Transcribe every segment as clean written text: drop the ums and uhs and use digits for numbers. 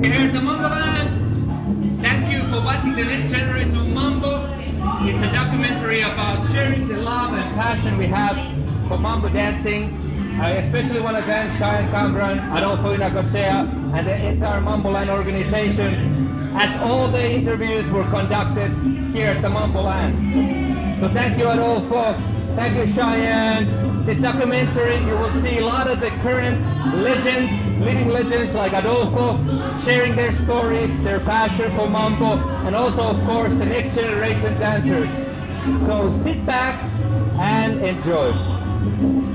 We're here at the Mamboland. Thank you for watching the next generation of Mambo. It's a documentary about sharing the love and passion we have for Mambo dancing. I especially want to thank Cheyenne, Kamran, Adolfo, Indacochea, and the entire Mamboland organization, as all the interviews were conducted here at the Mamboland. So thank you, Adolfo. Thank you, Cheyenne. This documentary, you will see a lot of the current legends, living legends like Adolfo, sharing their stories, their passion for Mambo, and also, of course, the next generation dancers. So sit back and enjoy.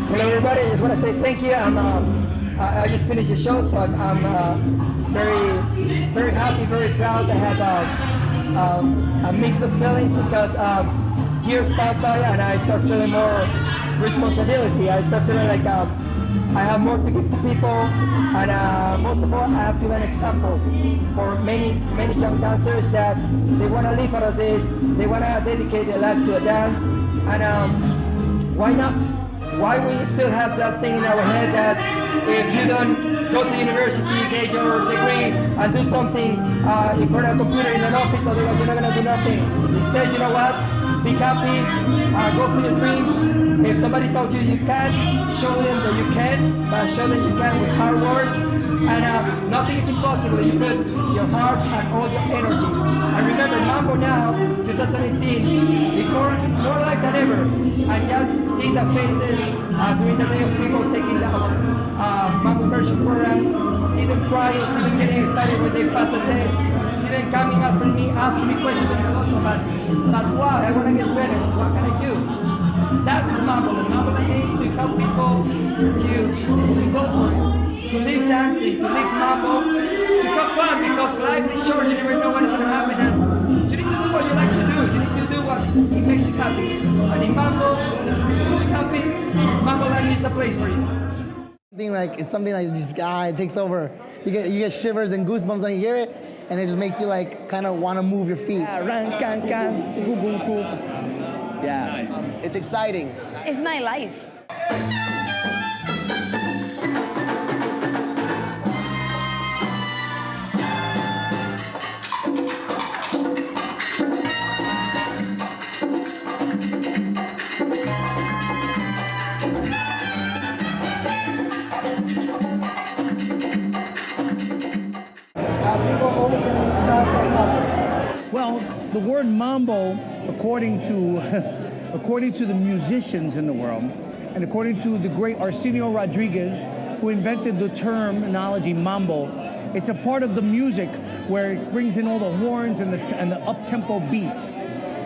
Hello, everybody. I just want to say thank you. I just finished the show, so I'm very, very happy, very proud. I had a mix of feelings because years pass by and I start feeling more responsibility. I start feeling like I have more to give to people, and most of all, I have to be an example for many young dancers that they want to live out of this. They want to dedicate their life to a dance, and why not? Why we still have that thing in our head that if you don't go to university, get your degree, and do something in front of a computer in an office, otherwise you're not going to do nothing. Instead, you know what? Be happy, go for your dreams. If somebody tells you you can't, show them that you can, but show them you can with hard work. And nothing is impossible. You put your heart and all your energy. And remember, Mambo now, 2018, is more like than ever. And just seeing the faces during the day of people taking our Mambo immersion program, see them crying, see them getting excited when they pass the test, see them coming up to me, asking me questions but why? I want to get better. What can I do? That is Mamboland. Mamboland means to help people to go for it, to live dancing, to live Mambo, to have fun, because life is short. You never know what is going to happen. And you need to do what you like to do. You need to do what it makes you happy. And in Mambo, it makes you happy. Mamboland is the place for you. It's something like just it takes over. You get shivers and goosebumps when you hear it, and it just makes you like kind of want to move your feet. Yeah, run, can, boom, boom, boom. Yeah. It's exciting. It's my life. Well, the word mambo, according to the musicians in the world, and according to the great Arsenio Rodriguez, who invented the terminology mambo, it's a part of the music where it brings in all the horns and the up-tempo beats.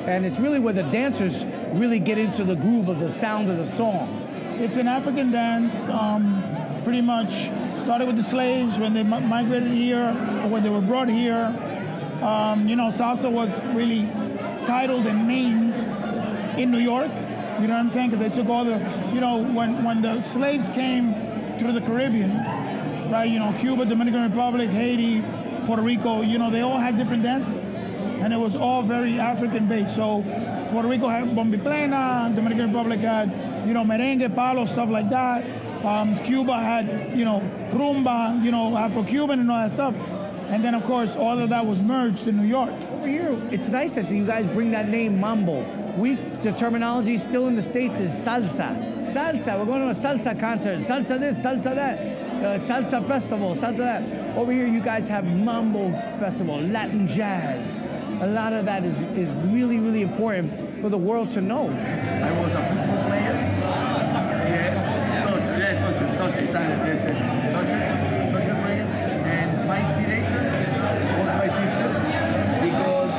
And it's really where the dancers really get into the groove of the sound of the song. It's an African dance, pretty much started with the slaves when they migrated here or when they were brought here. Salsa was really titled and named in New York. You know what I'm saying? Because they took all the, when the slaves came through the Caribbean, right? Cuba, Dominican Republic, Haiti, Puerto Rico, they all had different dances. And it was all very African-based. So Puerto Rico had bombi plena, Dominican Republic had, merengue, palo, stuff like that. Cuba had, rumba, Afro-Cuban and all that stuff. And then, of course, all of that was merged in New York. Over here, it's nice that you guys bring that name, mambo. The terminology still in the States is salsa. Salsa, we're going to a salsa concert. Salsa this, salsa that. Salsa festival, salsa that. Over here, you guys have mambo festival, Latin jazz. A lot of that is really, really important for the world to know. I was a football player. Yes, soccer player. And my inspiration was my sister because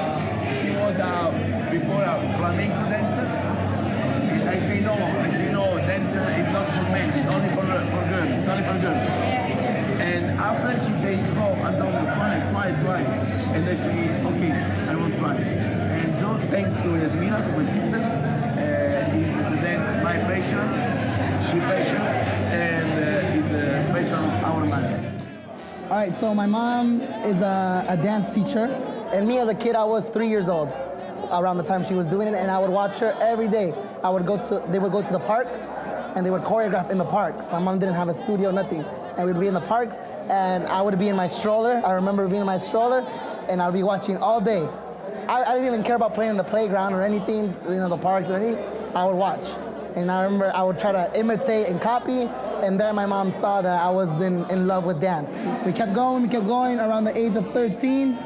she was before a flamenco dancer. And I say no, dancer is not for men, it's only for girls, it's only for girls. And after she said, go, Antonio, try. And I say, okay, I will try. And so thanks to Jasmina, to my sister, he represents my passion, she passion, and is the passion of our life. All right, so my mom is a dance teacher, and me as a kid, I was 3 years old around the time she was doing it, and I would watch her every day. They would go to the parks, and they would choreograph in the parks. My mom didn't have a studio, nothing. and we'd be in the parks, and I would be in my stroller. I remember being in my stroller, and I'd be watching all day. I didn't even care about playing in the playground or anything, the parks or anything. I would watch. And I remember I would try to imitate and copy, and there my mom saw that I was in love with dance. We kept going. Around the age of 13,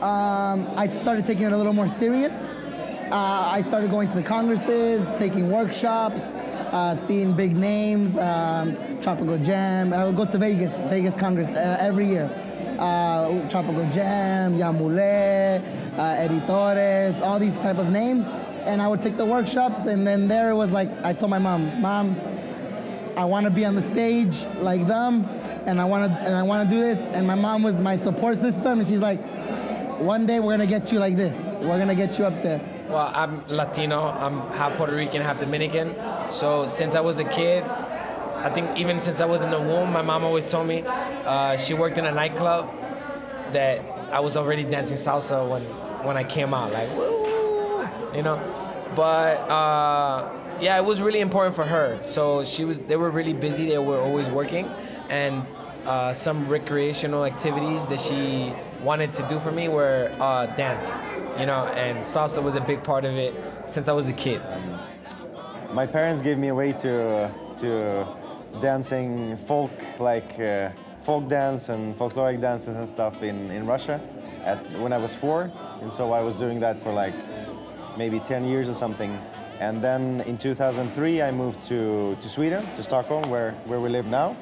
I started taking it a little more serious. I started going to the congresses, taking workshops, seeing big names, Tropical Jam. I would go to Vegas Congress every year. Tropical Jam, Yamule, Editores, all these type of names. And I would take the workshops, and then there it was like, I told my Mom, I want to be on the stage like them, and I want to do this. And my mom was my support system, and she's like, one day we're gonna get you like this. We're gonna get you up there. Well, I'm Latino. I'm half Puerto Rican, half Dominican. So since I was a kid, I think even since I was in the womb, my mom always told me she worked in a nightclub that I was already dancing salsa when I came out, like woo. But yeah, it was really important for her. So they were really busy. They were always working, and some recreational activities that she wanted to do for me were dance, and salsa was a big part of it since I was a kid. My parents gave me a way to dancing folk, like folk dance and folkloric dances and stuff in Russia when I was 4, and so I was doing that for like maybe 10 years or something. And then in 2003, I moved to Sweden, to Stockholm, where we live now.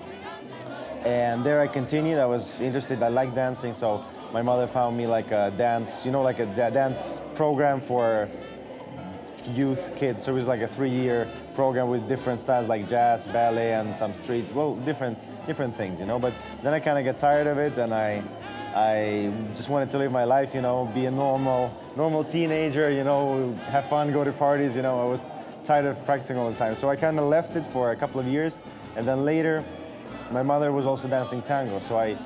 And there I continued. I was interested, I like dancing, so my mother found me like a dance, like a dance program for youth kids. So it was like a 3-year program with different styles like jazz, ballet, and some street, different things, But then I kind of got tired of it, and I just wanted to live my life, be a normal teenager, have fun, go to parties, I was tired of practicing all the time. So I kind of left it for a couple of years, and then later, my mother was also dancing tango, so I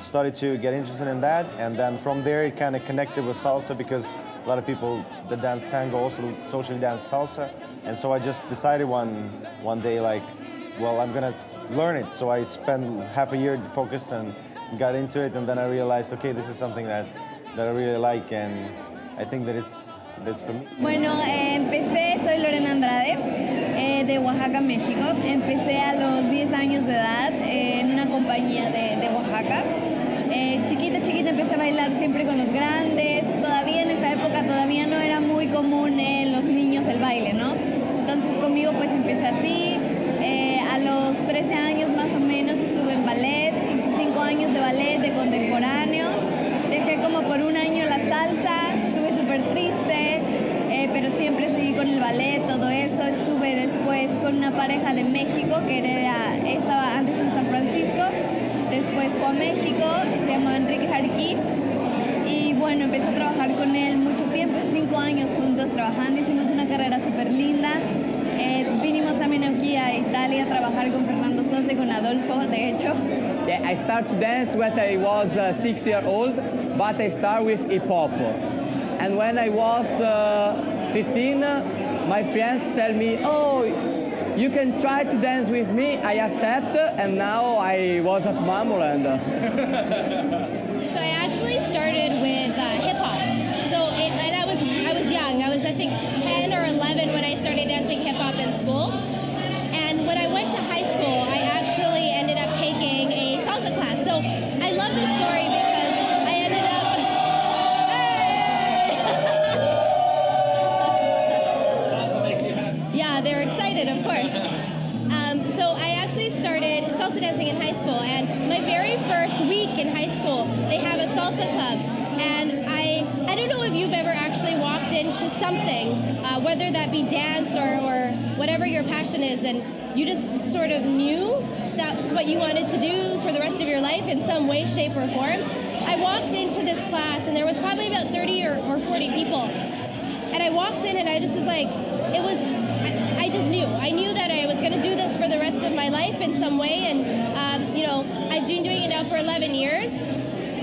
started to get interested in that, and then from there it kind of connected with salsa, because a lot of people that dance tango also socially dance salsa, and so I just decided one day, like, well, I'm gonna learn it. So I spent half a year focused and got into it, and then I realized, okay, this is something that I really like, and I think that it's for me. Bueno, soy Lorenita Andrade, de Oaxaca, México. Empecé a los 10 años de edad en una compañía de Oaxaca. Chiquita empecé a bailar siempre con los grandes. Todavía en esa época todavía no era muy común en los niños el baile, ¿no? Entonces conmigo pues empecé así. A los 13 años más o menos estuve en ballet, hice 5 años de ballet de contemporáneo. Dejé como por un año la salsa, estuve súper triste, pero siempre seguí con el ballet, todo eso. Estuve después con una pareja de México que estaba antes en San Francisco, después fue a México, se llamaba Enrique Jarquí, y bueno, empecé a trabajar con él mucho tiempo, 5 años juntos trabajando, hicimos una carrera súper linda. Vinimos también aquí a Italia a trabajar con Fernando Sosa y con Adolfo, de hecho. Yeah, I started to dance when I was 6 years old, but I started with hip hop. And when I was 15, my friends tell me, oh, you can try to dance with me. I accept, and now I was at Mamboland. So I actually started with hip hop. And I was young. I was, I think, 10 or 11 when I started dancing hip hop in school. And when I went to high school, I actually ended up taking a salsa class. So I love this story because I ended up. Yeah, they're excited, of course. So I actually started salsa dancing in high school, and my very first week in high school, they have a salsa club, and I don't know if you've ever actually walked into something, whether that be dance or whatever your passion is, and you just sort of knew that's what you wanted to do for the rest of your life in some way, shape, or form. I walked into this class, and there was probably about 30 or 40 people, and I walked in, and I just was like, I just knew. I knew that I was going to do this for the rest of my life in some way, and I've been doing it now for 11 years.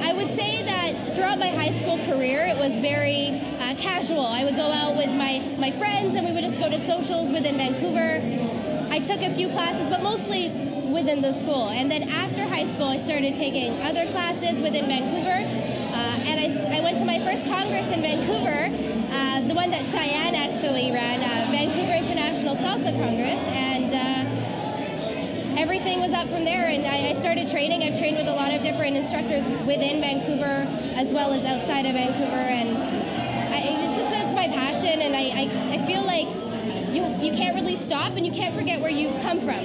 I would say that throughout my high school career, it was very casual. I would go out with my friends, and we would just go to socials within Vancouver. I took a few classes, but mostly within the school. And then after high school, I started taking other classes within Vancouver. And I went to my first Congress in Vancouver, the one that Cheyenne actually ran, Vancouver International Salsa Congress. And everything was up from there, and I started training. I've trained with a lot of different instructors within Vancouver as well as outside of Vancouver, and it's my passion, and I feel like you can't really stop, and you can't forget where you've come from.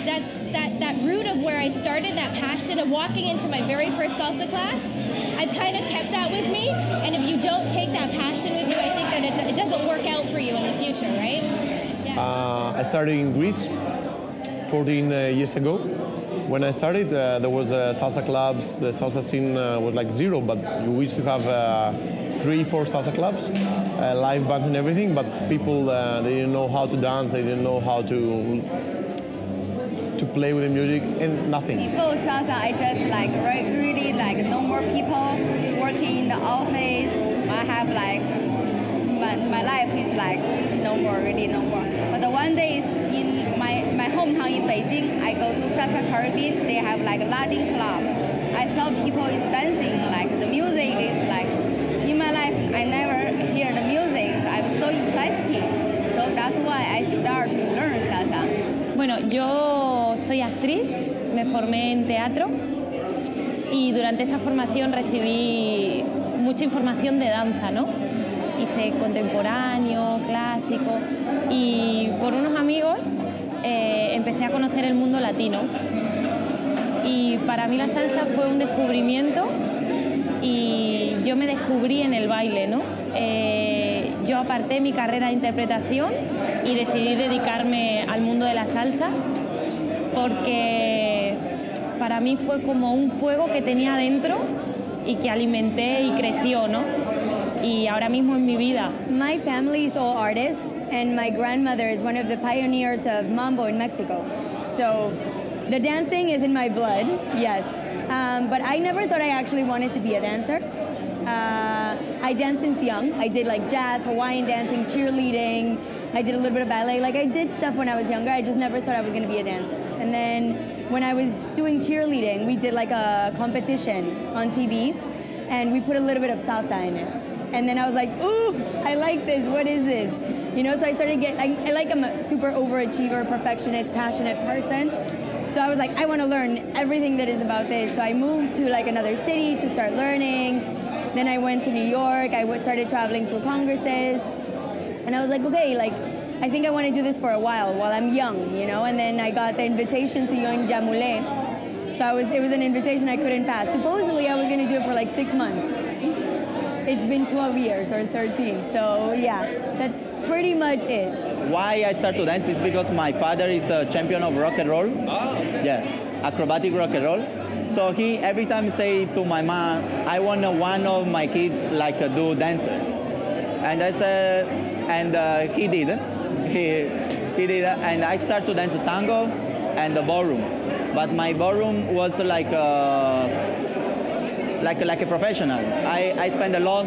That's that root of where I started, that passion of walking into my very first salsa class. I've kind of kept that with me, and if you don't take that passion with you, I think that it doesn't work out for you in the future, right? Yeah. I started in Greece 14 years ago. When I started, there was salsa clubs. The salsa scene was like zero, but we used to have 3-4 salsa clubs, live bands and everything, but people, they didn't know how to dance, they didn't know how to play with the music, and nothing. Before salsa, I just like really like no more people working in the office. I have like, my life is like no more, really no more. But the one day is in my hometown in Beijing, I go to Salsa Caribbean, they have like a Latin club. I saw people is dancing, like the music is like, in my life, I never hear the music. I'm so interested. So that's why I start to learn salsa. Bueno, yo soy actriz, me formé en teatro y durante esa formación recibí mucha información de danza, ¿no? Hice contemporáneo, clásico y por unos amigos empecé a conocer el mundo latino y para mí la salsa fue un descubrimiento y yo me descubrí en el baile, ¿no? Yo aparté mi carrera de interpretación y decidí dedicarme al mundo de la salsa porque para mí fue como un fuego que tenía dentro y que alimenté y creció, ¿no? Y ahora mismo en mi vida. My family is all artists, and my grandmother is one of the pioneers of Mambo in Mexico. So the dancing is in my blood, yes. But I never thought I actually wanted to be a dancer. I danced since young. I did like jazz, Hawaiian dancing, cheerleading. I did a little bit of ballet. Like I did stuff when I was younger. I just never thought I was going to be a dancer. And then when I was doing cheerleading, we did like a competition on TV, and we put a little bit of salsa in it. And then I was like, ooh, I like this. What is this? You know, so I started I'm a super overachiever, perfectionist, passionate person. So I was like, I want to learn everything that is about this. So I moved to like another city to start learning. Then I went to New York. I started traveling through congresses. And I was like, okay, like, I think I want to do this for a while I'm young, you know? And then I got the invitation to join Jamule. So it was an invitation I couldn't pass. Supposedly I was going to do it for like 6 months. It's been 12 years or 13. So yeah, that's pretty much it. Why I start to dance is because my father is a champion of rock and roll. Oh. Yeah, acrobatic rock and roll. So he every time say to my mom, I want one of my kids like do dancers. And I said, and he did. He did, and I started to dance tango and the ballroom. But my ballroom was like a professional. I spent a lot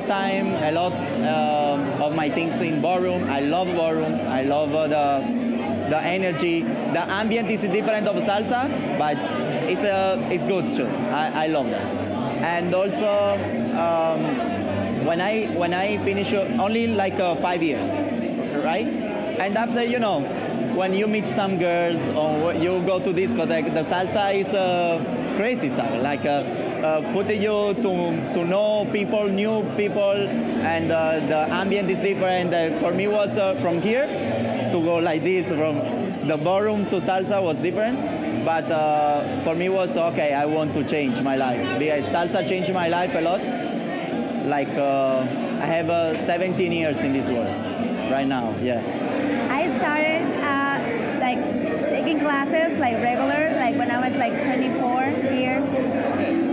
of my things in ballroom. I love ballroom. I love the energy. The ambient is different of salsa, but it's good too. I love that. And also when I finish only like 5 years, right? And after, you know, when you meet some girls or you go to discotheque, the salsa is crazy stuff. Like putting you to know people, new people, and the ambient is different. For me was from here to go like this, from the ballroom to salsa was different. But for me was, okay, I want to change my life. Because salsa changed my life a lot. Like I have 17 years in this world right now, yeah. I started like taking classes like regular, like when I was like 24 years.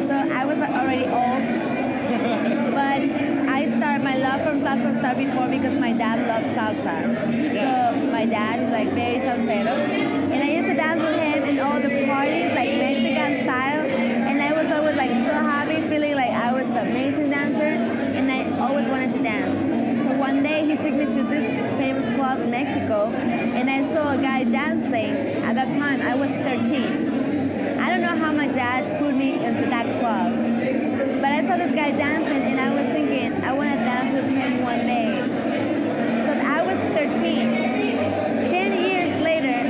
So I was already old. But my love from salsa started before because my dad loves salsa. So my dad is like very salsero. And I used to dance with him in all the parties, like Mexican style. And I was always like so happy, feeling like I was an amazing dancer. And I always wanted to dance. So one one day he took me to this famous club in Mexico, and I saw a guy dancing. At that time, I was 13. I don't know how my dad put me into that club, but I saw this guy dancing, and I was thinking, I want to dance with him one day. So I was 13. 10 years later,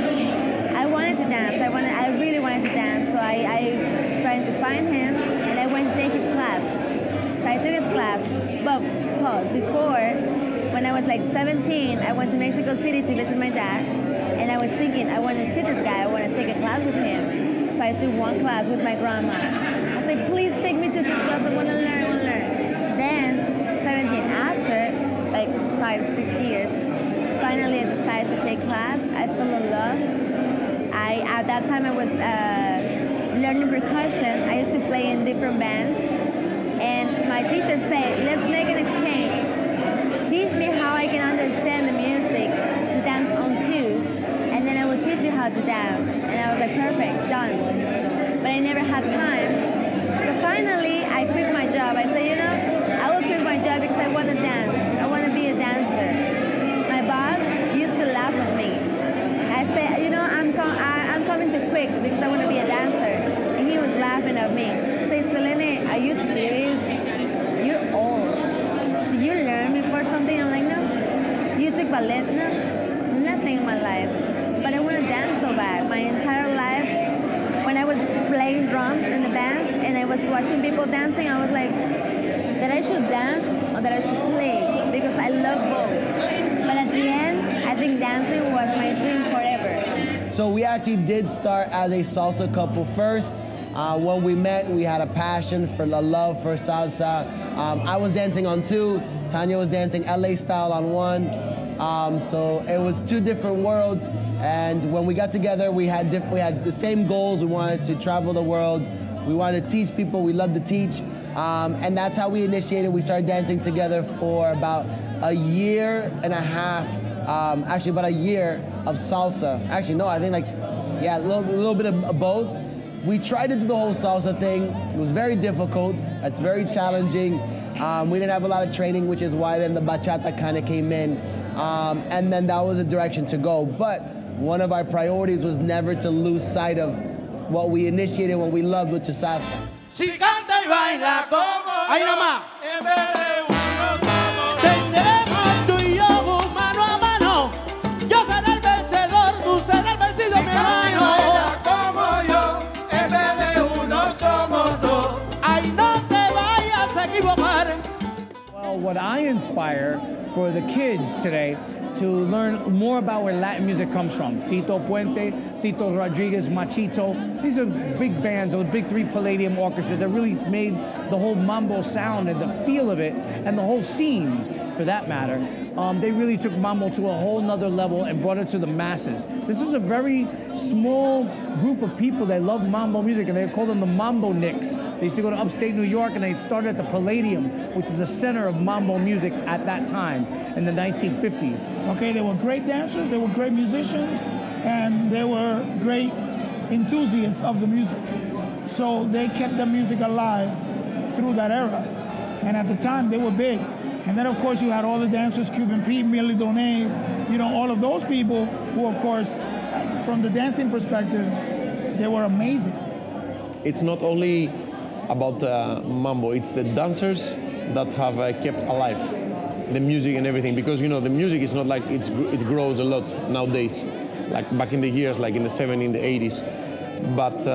I wanted to dance. I really wanted to dance. So I tried to find him, and I went to take his class. So I took his class. But pause. Before, when I was like 17, I went to Mexico City to visit my dad, and I was thinking, I want to see this guy. I want to take a class with him. So I took one class with my grandma. I said, please take me to this class. I want to learn. Then, 17, after like 5-6 years, finally I decided to take class. I fell in love. At that time I was learning percussion. I used to play in different bands. And my teacher said, let's make an exchange. Teach me how I can understand the music to dance on too, and then I will teach you how to dance. And I was like, perfect, done. But I never had time. So finally, I quit my job. I said, I will quit my job because I want to dance. I want to be a dancer. My boss used to laugh at me. I said, I'm coming to quit because I want to be a dancer. And he was laughing at me. Say, Selene, are you serious? You're old. Did you learn before something? I'm like, no. You took ballet? No. Nothing in my life. But I want to dance so bad. My entire life, when I was playing drums in the bands and I was watching people dancing, I was like, that I should dance or that I should play, because I love both. But at the end, I think dancing was my dream forever. So we actually did start as a salsa couple first. When we met, we had a passion for the love for salsa. I was dancing on 2, Tania was dancing LA style on 1. So it was 2 different worlds. And when we got together, we had the same goals. We wanted to travel the world. We wanted to teach people. We loved to teach. And that's how we initiated. We started dancing together for about a year and a half. Actually, about a year of salsa. Actually, no, I think a little bit of both. We tried to do the whole salsa thing. It was very difficult. It's very challenging. We didn't have a lot of training, which is why then the bachata kind of came in. And then that was the direction to go. But one of our priorities was never to lose sight of what we initiated, what we loved, which is salsa. Si canta y baila como ahí nomás. En vez de uno somos tendremos tú y yo mano a mano. Yo seré el vencedor, tú serás el vencido, mi hermano. Baila como yo, en vez de uno somos dos. Ay, no te vayas a equivocar. Well, what I inspire for the kids today to learn more about where Latin music comes from. Tito Puente, Tito Rodriguez, Machito. These are big bands, those big 3 Palladium orchestras that really made the whole mambo sound and the feel of it, and the whole scene, for that matter. They really took mambo to a whole nother level and brought it to the masses. This was a very small group of people that loved mambo music, and they called them the Mambo Nicks. They used to go to upstate New York, and they started at the Palladium, which is the center of mambo music at that time in the 1950s. Okay, they were great dancers, they were great musicians, and they were great enthusiasts of the music. So they kept the music alive through that era. And at the time, they were big. And then, of course, you had all the dancers, Cuban Pete, Millie Donay, all of those people who, of course, from the dancing perspective, they were amazing. It's not only about mambo, it's the dancers that have kept alive the music and everything, because the music is not like it grows a lot nowadays, like back in the years, like in the 70s, in the 80s. But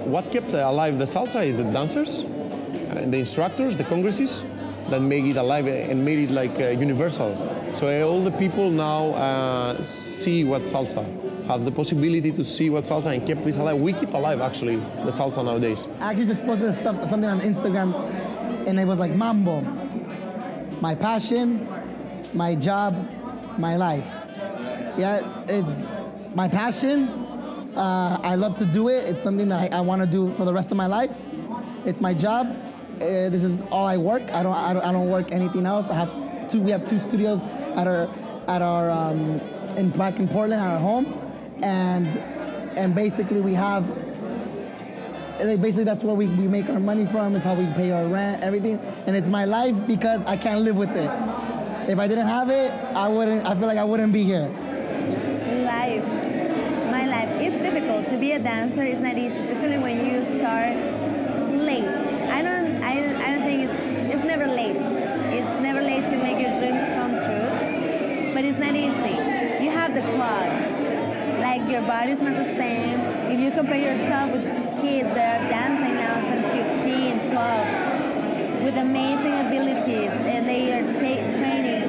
what kept alive the salsa is the dancers, and the instructors, the congresses, that make it alive and made it like universal. So all the people now see what salsa, have the possibility to see what salsa and keep this alive. We keep alive, actually, the salsa nowadays. I actually just posted something on Instagram, and it was like mambo, my passion, my job, my life. Yeah, it's my passion. I love to do it. It's something that I want to do for the rest of my life. It's my job. This is all I work. I don't work anything else. We have 2 studios at our back in Portland at our home, and basically that's where we make our money from. It's how we pay our rent, everything, and it's my life because I can't live with it. If I didn't have it, I feel like I wouldn't be here. Life. My life. It's difficult to be a dancer. It's not easy, especially when you start late. I don't think it's never late. It's never late to make your dreams come true. But it's not easy. You have the clock. Like your body's not the same. If you compare yourself with kids that are dancing now since 15, 12, with amazing abilities, and they are training,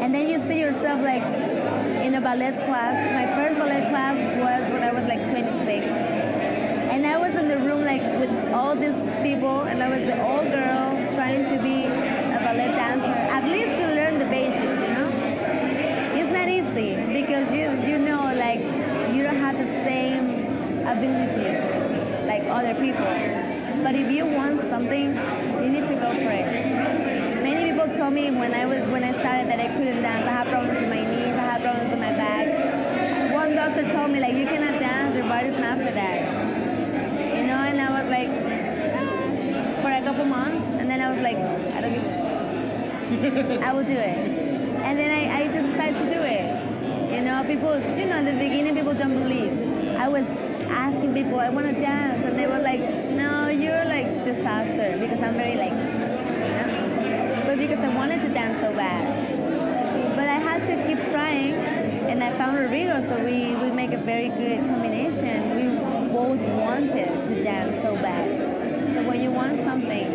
and then you see yourself like in a ballet class. My first ballet class was when I was like 26, and I was in the room like with all these people, and I was the old girl trying to be a ballet dancer, at least to learn the basics, you know. It's not easy because you know like you don't have the same abilities like other people. But if you want something, you need to go for it. Many people told me when I started that I couldn't dance. I have problems with my knees, I have problems with my back. One doctor told me like, you cannot dance, your body's not for that. You know, and I was like, for a couple months, and then I was like, I don't give a fuck. I will do it. And then I just decided to do it. You know, people, you know, in the beginning, people don't believe. I was asking people, I want to dance, and they were like, no, you're like disaster, because I'm very like, but because I wanted to dance so bad. But I had to keep trying, and I found Rico, so we make a very good combination. We both wanted to dance so bad. So when you want something,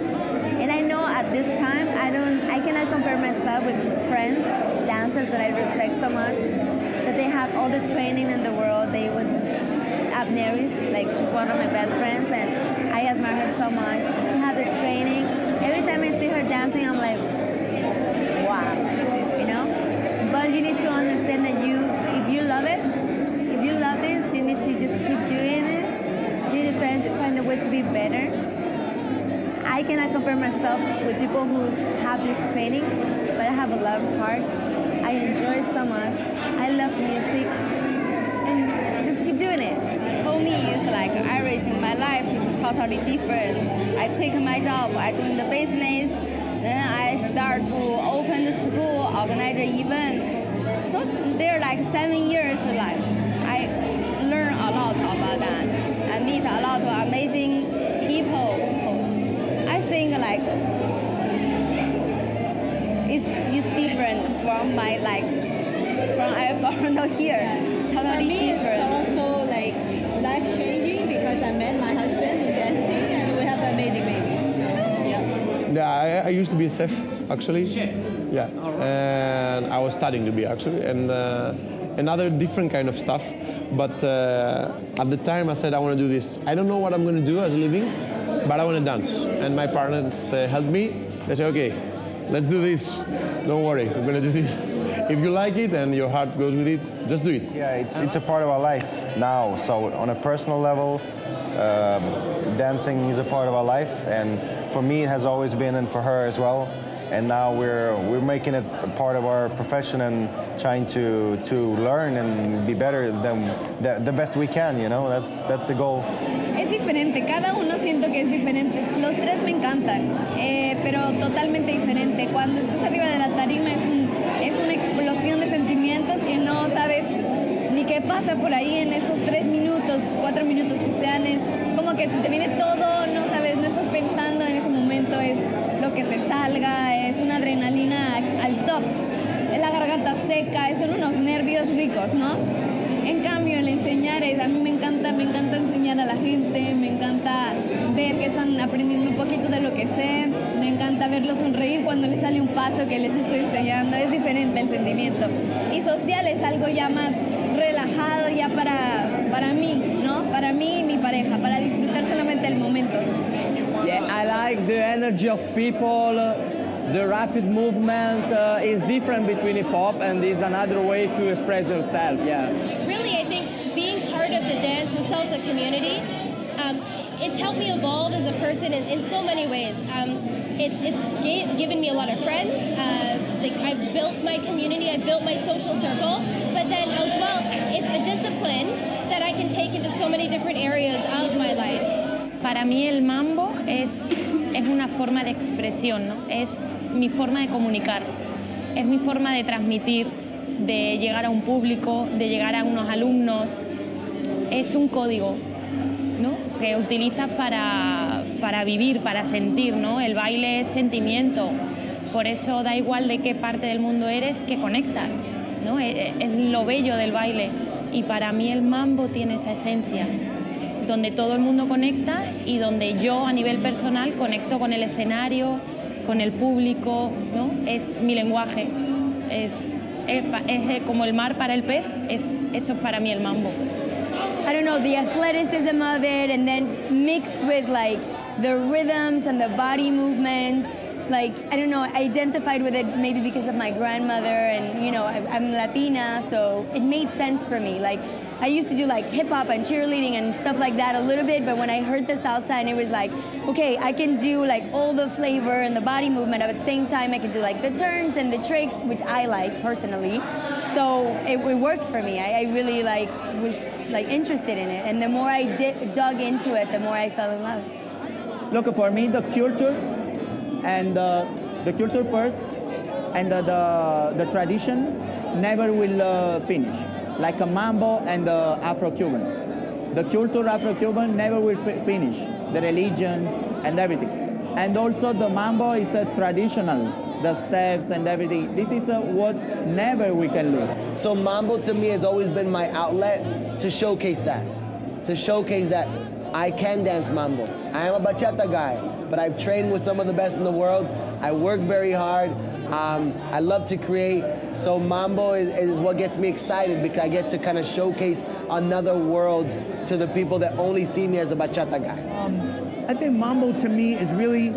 and I know at this time, I cannot compare myself with friends, dancers that I respect so much, that they have all the training in the world. They was Abneris, like one of my best friends, and I admire her so much. She had the training. Every time I see her dancing, I'm like, wow, you know? But you need to understand that if you love it, if you love this, you need to just keep doing it. You need to try to find a way to be better. I cannot compare myself with people who have this training, but I have a love heart. I enjoy it so much. I love music, and just keep doing it. For me, it's like everything. My life is totally different. I quit my job, I do the business, then I start to open the school, organize an event. So they're like 7 years of life. I learn a lot about that. I meet a lot of amazing people. I think like it's different from my like from I born here. Totally For me, different. It's also like life-changing because I met my husband in dancing and we have an amazing baby. So, Yeah, I used to be a chef, actually. Chef? Yeah, and I was studying to be, actually, and another different kind of stuff. But at the time, I said, I want to do this. I don't know what I'm going to do as a living, but I want to dance. And my parents helped me. They said, okay, let's do this. Don't worry, we're going to do this. If you like it and your heart goes with it, just do it. Yeah, it's a part of our life now. So on a personal level, dancing is a part of our life, and for me it has always been, and for her as well. And now we're making it a part of our profession and trying to learn and be better than the best we can. You know, that's the goal. Es diferente, cada uno siento que es diferente. Los tres me encantan, pero totalmente diferente. Cuando estás arriba de la tarima es una explosión de sentimientos que no sabes ni qué pasa por ahí en esos 3 minutos, 4 minutos que sean. Es como que te viene todo, no sabes, no estás pensando en ese momento, es lo que te salga, es una adrenalina al top. Es la garganta seca, son unos nervios ricos, ¿no? En cambio, el enseñar a mí me encanta enseñar a la gente, me encanta ver que están aprendiendo un poquito de lo que sé, me encanta verlos sonreír cuando les sale un paso que les estoy enseñando, es diferente el sentimiento. Y social es algo ya más relajado ya para mí, ¿no? Para mí y mi pareja, para disfrutar solamente el momento. Yeah, I like the energy of people. The rapid movement is different between hip hop, and is another way to express yourself. Yeah. Really, I think being part of the dance and salsa community, it's helped me evolve as a person in so many ways. It's given me a lot of friends. Like I've built my community, I've built my social circle, but then as well, it's a discipline that I can take into so many different areas of my life. Para mí el mambo es una forma de expresión, ¿no? Es mi forma de comunicar. es mi forma de transmitir, de llegar a un público, de llegar a unos alumnos. Es un código, ¿no?, que utilizas para vivir, para sentir, ¿no? El baile es sentimiento, por eso da igual de qué parte del mundo eres, que conectas, ¿no? Es lo bello del baile, y para mí el mambo tiene esa esencia, donde todo el mundo conecta y donde yo a nivel personal conecto con el escenario, con el público, ¿no? Es mi lenguaje, es como el mar para el pez, eso es para mí el mambo. I don't know, the athleticism of it, and then mixed with like the rhythms and the body movement. Like, I don't know, I identified with it maybe because of my grandmother, and you know, I'm Latina, so it made sense for me. Like, I used to do like hip hop and cheerleading and stuff like that a little bit, but when I heard the salsa and it was like, okay, I can do like all the flavor and the body movement at the same time. I can do like the turns and the tricks, which I like personally. So it works for me. I really like was like interested in it, and the more I dug into it, the more I fell in love. Look, for me, the culture and the culture first, and the tradition never will finish. Like a mambo and the Afro-Cuban. The culture Afro-Cuban never will finish. The religions and everything. And also the mambo is a traditional, the steps and everything. This is what never we can lose. So mambo to me has always been my outlet to showcase that. To showcase that I can dance mambo. I am a bachata guy, but I've trained with some of the best in the world. I work very hard. I love to create. So mambo is what gets me excited, because I get to kind of showcase another world to the people that only see me as a bachata guy. I think mambo to me is really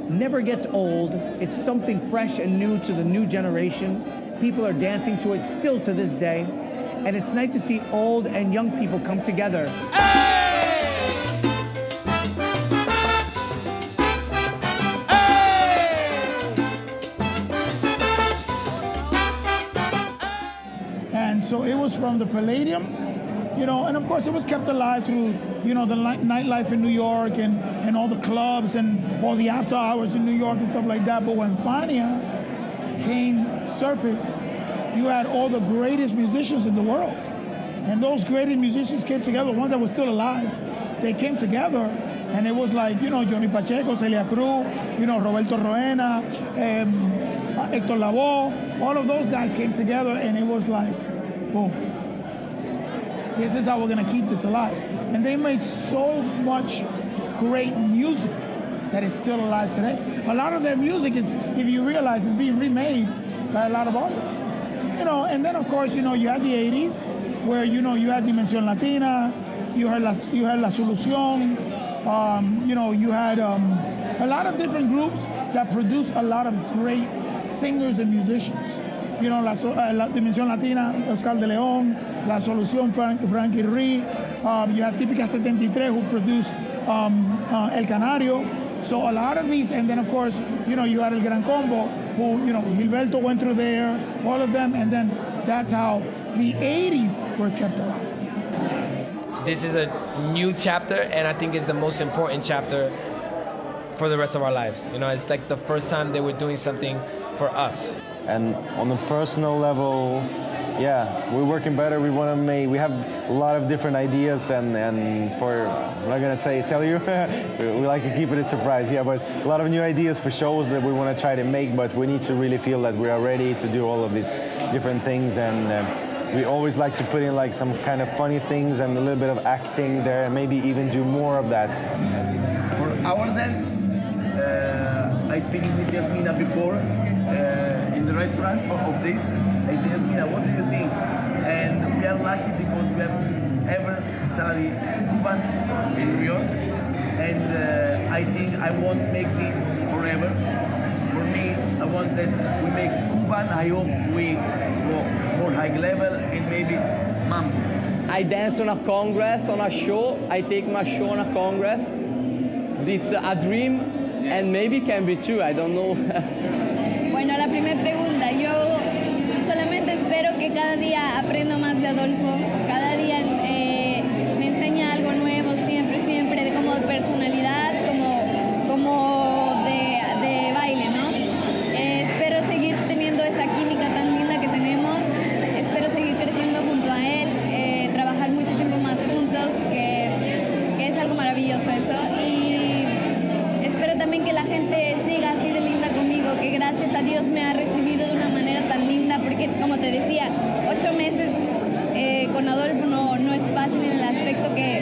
never gets old. It's something fresh and new to the new generation. People are dancing to it still to this day. And it's nice to see old and young people come together. And so it was from the Palladium, you know, and of course it was kept alive through, you know, the nightlife in New York and all the clubs and all the after hours in New York and stuff like that. But when Fania surfaced, you had all the greatest musicians in the world. And those greatest musicians came together, the ones that were still alive. They came together, and it was like, you know, Johnny Pacheco, Celia Cruz, you know, Roberto Roena, Hector Lavoe, all of those guys came together, and it was like, boom. This is how we're gonna keep this alive. And they made so much great music that is still alive today. A lot of their music is, if you realize, is being remade by a lot of artists. You know, and then of course, you know, you had the 80s, where, you know, you had Dimensión Latina, you had La Solución, you know, you had a lot of different groups that produced a lot of great singers and musicians. You know, La Dimensión Latina, Oscar de León, La Solución, Frankie Ruiz, you had Típica 73, who produced El Canario. So a lot of these, and then of course, you know, you had El Gran Combo, who, you know, Gilberto went through there, all of them, and then that's how the 80s were kept alive. This is a new chapter, and I think it's the most important chapter for the rest of our lives. You know, it's like the first time that we're doing something for us. And on a personal level, yeah, we're working better. We want to make. We have a lot of different ideas, and for I'm not gonna tell you. We like to keep it a surprise. Yeah, but a lot of new ideas for shows that we want to try to make. But we need to really feel that we are ready to do all of these different things, and we always like to put in like some kind of funny things and a little bit of acting there, and maybe even do more of that. For our dance, I speaking with Jasmina before. In the restaurant of this, I said, Jasmina, what do you think? And we are lucky because we have ever studied Cuban in New York, and I think I want to make this forever. For me, I want that we make Cuban. I hope we go more high level and maybe Mambo. I dance on a congress, on a show. I take my show on a congress. It's a dream, and maybe can be true. I don't know. Bueno, la primera pregunta, yo solamente espero que cada día aprenda más de Adolfo, cada día me enseña algo nuevo, siempre, de como personalidad, como de baile, ¿no? Espero seguir teniendo esa que siga así de linda conmigo, que gracias a Dios me ha recibido de una manera tan linda, porque como te decía, 8 meses con Adolfo no es fácil en el aspecto que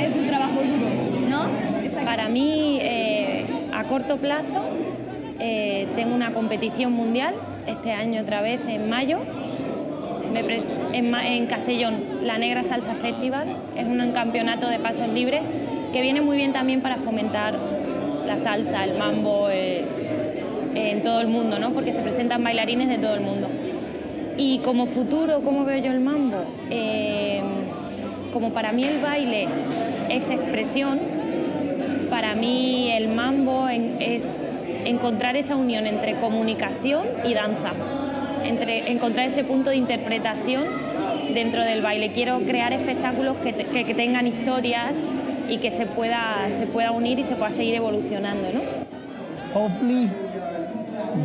es un trabajo duro, ¿no? Para mí, a corto plazo, tengo una competición mundial, este año otra vez en mayo, en Castellón, la Negra Salsa Festival, es un campeonato de pasos libres que viene muy bien también para fomentar la salsa, el mambo en todo el mundo, ¿no? Porque se presentan bailarines de todo el mundo. Y como futuro, ¿cómo veo yo el mambo? Como para mí el baile es expresión, para mí el mambo es encontrar esa unión entre comunicación y danza, encontrar ese punto de interpretación dentro del baile. Quiero crear espectáculos que tengan historias y que se pueda unir y se pueda seguir evolucionando, ¿no? Hopefully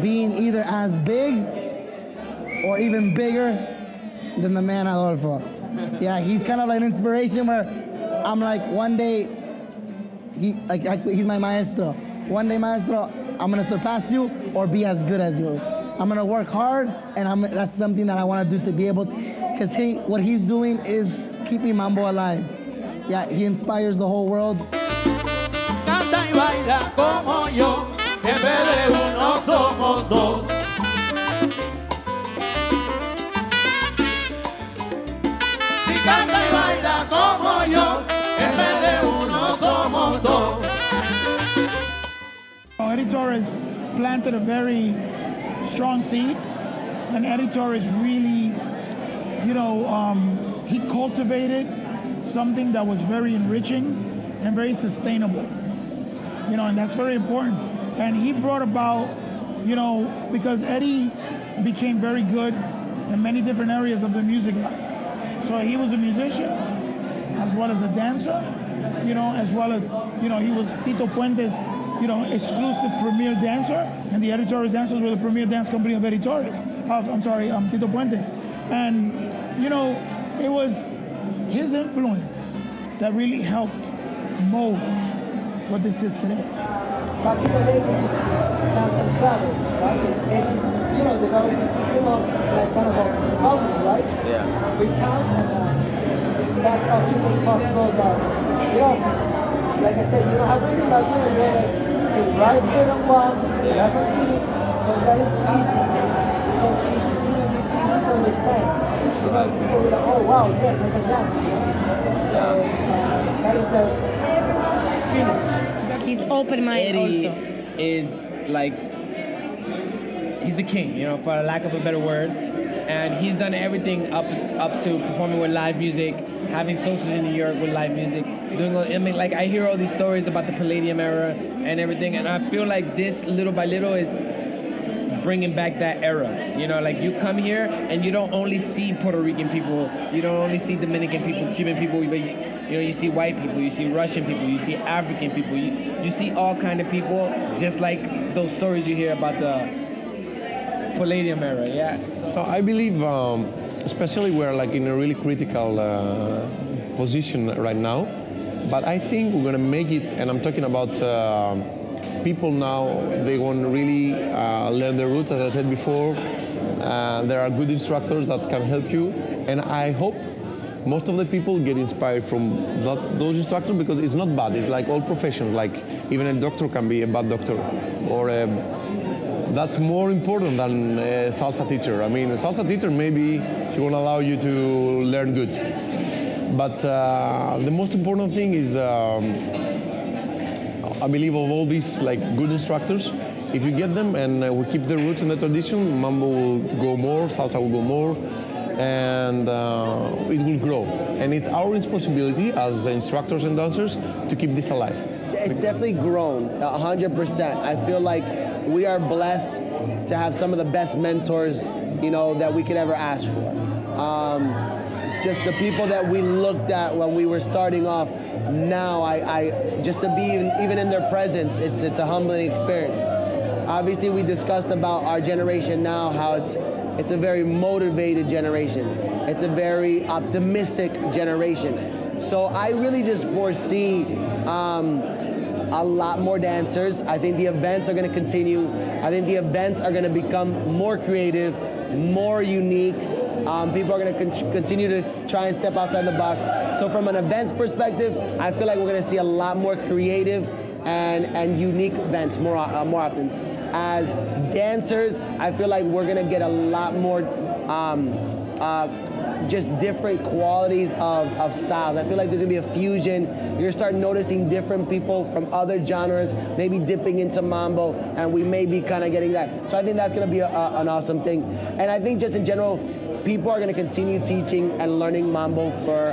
being either as big or even bigger than the man Adolfo. Yeah, he's kind of like an inspiration where I'm like, one day, he's my maestro. One day, maestro, I'm gonna surpass you or be as good as you. I'm gonna work hard, and that's something that I wanna do to be able, because what he's doing is keeping Mambo alive. Yeah, he inspires the whole world. Canta y baila como yo, en vez de uno somos dos. Si canta y baila como yo, en vez de uno somos dos. Eddie Torres planted a very strong seed, and Eddie Torres really, he cultivated something that was very enriching and very sustainable, and that's very important. And he brought about, because Eddie became very good in many different areas of the music life. So he was a musician, as well as a dancer, as well as, he was Tito Puente's, exclusive premier dancer, and the Eddie Torres dancers were the premier dance company of Eddie Torres. Tito Puente. And, it was his influence that really helped mold what this is today. Back in the day, they used to dance and travel, right? And develop a system of kind of a album, right? Yeah. With counts, and that's how people possible that, like I said, you don't have anything like they write rhythm ones, they repetitive, so that is easy. That's easy to understand. People will like, oh wow, yes, I can dance. So that is the genius. He's open-minded also. Is like, he's the king, for lack of a better word. And he's done everything up to performing with live music, having socials in New York with live music, I hear all these stories about the Palladium era and everything, and I feel like this, little by little, is bringing back that era. You come here and you don't only see Puerto Rican people, you don't only see Dominican people, Cuban people, but you see white people, you see Russian people, you see African people, you see all kind of people, just like those stories you hear about the Palladium era, yeah. So I believe, especially we're in a really critical position right now, but I think we're gonna make it, and I'm talking about people now, they want to really learn their roots, as I said before. There are good instructors that can help you, and I hope most of the people get inspired from those instructors, because it's not bad. It's like all professions, even a doctor can be a bad doctor, or that's more important than a salsa teacher. I mean, a salsa teacher, maybe he won't allow you to learn good. But the most important thing is, I believe, of all these good instructors, if you get them and we keep the roots and the tradition, Mambo will go more, salsa will go more, and it will grow. And it's our responsibility as instructors and dancers to keep this alive. It's definitely grown, 100%. I feel like we are blessed to have some of the best mentors, that we could ever ask for. It's just the people that we looked at when we were starting off. Now, I just to be even in their presence, it's a humbling experience. Obviously, we discussed about our generation now, how it's a very motivated generation. It's a very optimistic generation. So I really just foresee a lot more dancers. I think the events are going to continue. I think the events are going to become more creative, more unique. People are going to continue to try and step outside the box. So from an events perspective, I feel like we're going to see a lot more creative and unique events more often. As dancers, I feel like we're going to get a lot more just different qualities of styles. I feel like there's gonna be a fusion. You're gonna start noticing different people from other genres, maybe dipping into mambo, and we may be kind of getting that. So I think that's gonna be an awesome thing. And I think just in general, people are gonna continue teaching and learning mambo for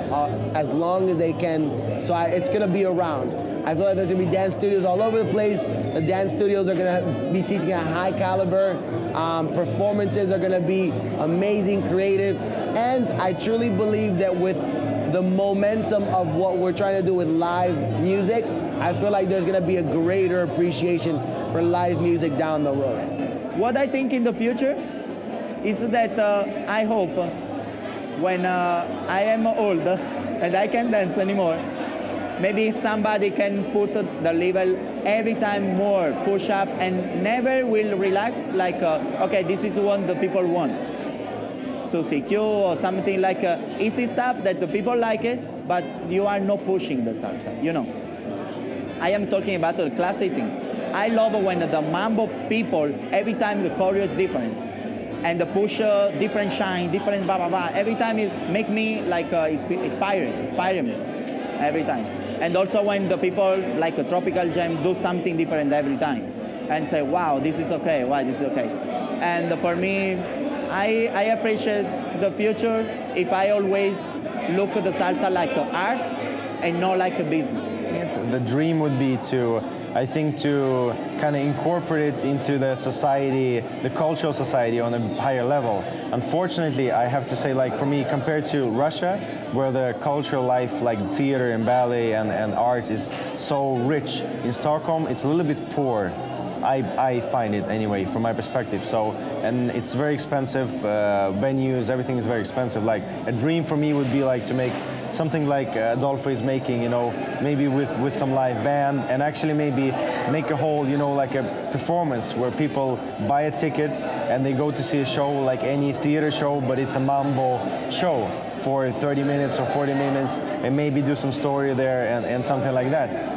as long as they can. So it's gonna be around. I feel like there's gonna be dance studios all over the place. The dance studios are gonna be teaching at high caliber. Performances are gonna be amazing, creative. And I truly believe that with the momentum of what we're trying to do with live music, I feel like there's gonna be a greater appreciation for live music down the road. What I think in the future is that I hope when I am old and I can't dance anymore, maybe somebody can put the level every time more, push up, and never will relax, like, okay, this is what the people want. So CQ or something like easy stuff that the people like it, but you are not pushing the salsa, you know. I am talking about the classic things. I love when the mambo people, every time the choreo is different. And the push, different shine, different blah, blah, blah. Every time it make me like inspire me, every time. And also when the people like a tropical jam do something different every time and say, wow, this is okay, wow, this is okay. And for me, I appreciate the future if I always look at the salsa like an art and not like a business. The dream would be to kind of incorporate it into the society, the cultural society on a higher level. Unfortunately, I have to say, like for me, compared to Russia, where the cultural life, like theater and ballet and art is so rich, in Stockholm, it's a little bit poor. I find it anyway, from my perspective. So, and it's very expensive, venues, everything is very expensive. Like a dream for me would be like to make something like Adolfo is making, you know, maybe with some live band, and actually maybe make a whole, you know, like a performance where people buy a ticket and they go to see a show like any theater show, but it's a mambo show for 30 minutes or 40 minutes, and maybe do some story there and something like that.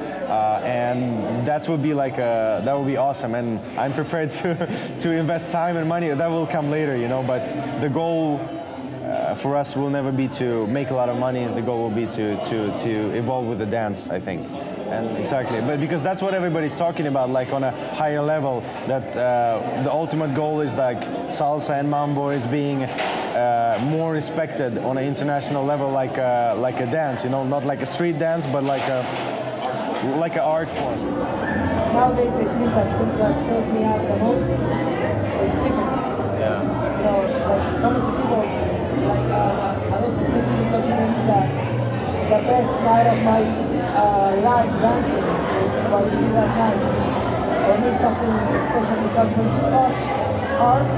And that would be like that would be awesome, and I'm prepared to invest time and money. That will come later, you know. But the goal for us will never be to make a lot of money. The goal will be to evolve with the dance, I think. And exactly, but because that's what everybody's talking about, like on a higher level. That the ultimate goal is like salsa and mambo is being more respected on an international level, like a dance, you know, not like a street dance, but like an art form. Nowadays, I think that fills me out the most is people. Yeah. You know, like coming to people, like Adolfo, because you named the best night of my live dancing, what you did last night. For me, something special because when you touch art,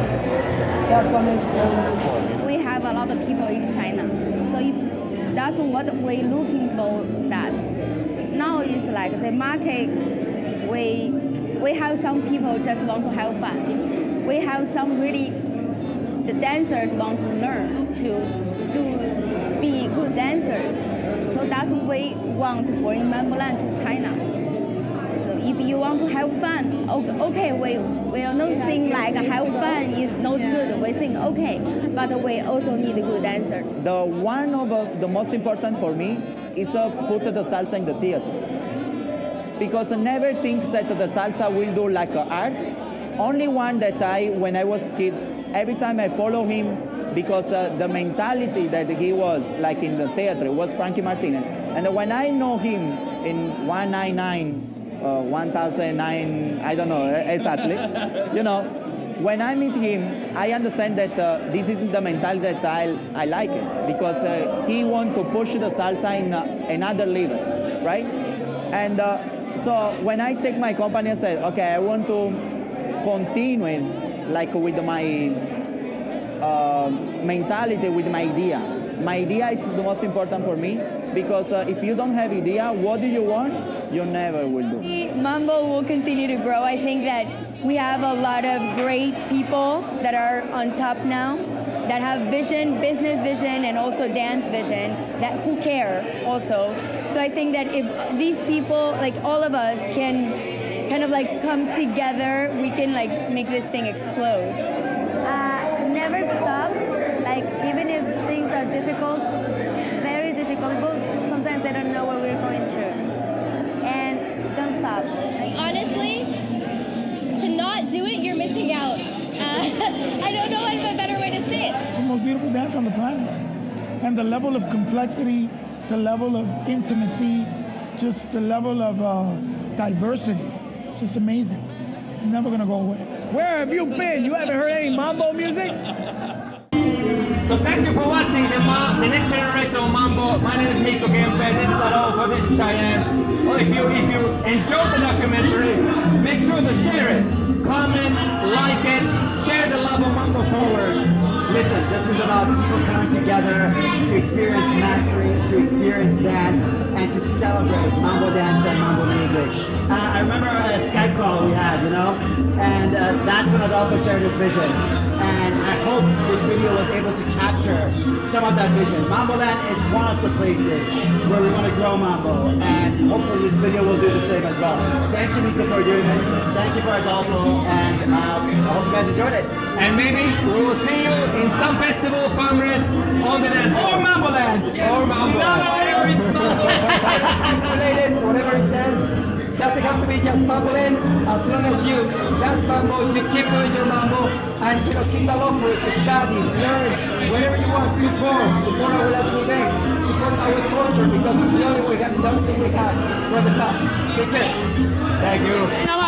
that's what makes it really different. We have a lot of people in China, so if that's what we're looking for, that. Now it's like the market, we have some people just want to have fun. We have some really, the dancers want to learn to be good dancers. So that's what we want to bring Mamboland to China. So if you want to have fun, okay, we are not saying like have fun is not good. We think okay, but we also need a good dancer. The one of the most important for me is put the salsa in the theater. Because I never think that the salsa will do like art. Only one that when I was kids, every time I follow him, because the mentality that he was like in the theater was Frankie Martinez. And when I know him in 1009, I don't know exactly, you know, when I meet him, I understand that this isn't the mentality that I like it, because he wants to push the salsa in another level, right? And so when I take my company, I said, okay, I want to continue like with my mentality, with my idea. My idea is the most important for me, because if you don't have idea, what do you want? You never will do. Mambo will continue to grow. I think that we have a lot of great people that are on top now, that have vision, business vision, and also dance vision, that who care also. So I think that if these people, like all of us, can kind of like come together, we can like make this thing explode. Never stop. Like even if things are difficult, very difficult, sometimes they don't know what we're going through. And don't stop. Honestly, to not do it, you're missing out. I don't know a better way to say it. It's the most beautiful dance on the planet. And the level of complexity, the level of intimacy, just the level of diversity. It's just amazing. It's never gonna go away. Where have you been? You haven't heard any mambo music? So thank you for watching the next generation of Mambo. My name is Rico. This is Adolfo. This is Cheyenne. Well, if you enjoyed the documentary, make sure to share it. Comment, like it, share the love of Mambo forward. Listen, this is about people coming together to experience mastery, to experience dance, and to celebrate Mambo dance and Mambo music. I remember a Skype call we had, and that's when Adolfo shared his vision. And I hope this video was able to capture some of that vision. Mamboland is one of the places where we want to grow Mambo, and hopefully this video will do the same as well. Thank you, Nico, for doing this. Thank you for Adolfo, and I hope you guys enjoyed it. And maybe we will see you in some festival, congress, on the dance. Or Mamboland. Or Mamboland. Related, whatever it stands, doesn't have to be just Mamboland. As long as you dance Mambo, you keep doing your Mambo, and keep the love for it, study, learn, whatever you want, support our local event, support our culture, because it's the only thing we have for the past. Take care. Thank you.